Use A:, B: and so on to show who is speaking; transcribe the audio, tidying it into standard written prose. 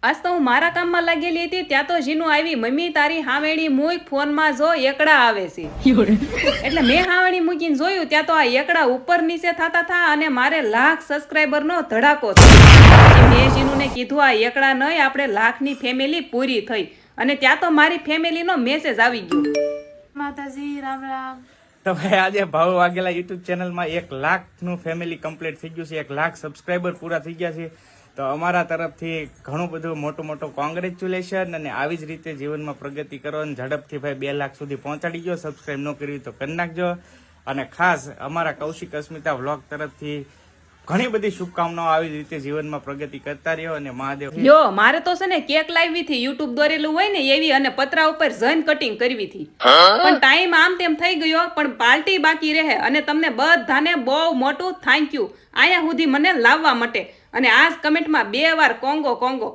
A: આજ તો હું મારા કામમાં લાગેલી હતી ત્યાં તો જીનું આવી, મમ્મી તારી હાવેણી મૂક ફોનમાં જો એકડા આવે છે. એટલે મેં હાવેણી મૂકીને જોયું ત્યાં તો આ એકડા ઉપર નીચે થતા હતા અને મારે લાખ સબસ્ક્રાઈબરનો ધડાકો થયો. મેં જીનુને કીધું આ એકડા નહીં, આપણે લાખની ફેમિલી પૂરી થઈ. અને ત્યાં તો મારી ફેમિલીનો મેસેજ આવી ગયો.
B: માતાજી રામ રામ.
C: તો ભાઈ આજે ભાવ વાઘેલા યુટ્યુબ ચેનલમાં 1 લાખનું ફેમિલી કમ્પ્લીટ થઈ ગયું છે. 1 લાખ સબસ્ક્રાઈબર પૂરા થઈ ગયા છે. તો અમારા તરફથી ઘણું બધું મોટું કોંગ્રેચ્યુલેશન, અને આવી જ રીતે જીવનમાં પ્રગતિ કરો અને ઝડપથી ભાઈ 2 લાખ સુધી પહોંચાડી ગયો. સબસ્ક્રાઈબ ન કરી તો કરી નાખજો. અને ખાસ અમારા કૌશિક અસ્મિતા વ્લોગ તરફથી ઘણી બધી શુભકામનાઓ. આવી રીતે જીવનમાં પ્રગતિ કરતા રહ્યો અને મહાદેવ.
A: યો મારે તો છે ને કેક લાવી હતી, યુટ્યુબ દોરેલું હોય ને એવી, અને પતરા ઉપર જઈને કટિંગ કરવી હતી. પણ ટાઈમ આમ તેમ થઈ ગયો, પણ પાર્ટી બાકી રહે. અને તમને બધાને બહુ મોટું થેન્ક યુ અહીંયા સુધી મને લાવવા માટે. અને આ કમેન્ટમાં 2 વાર કોંગો કોંગો.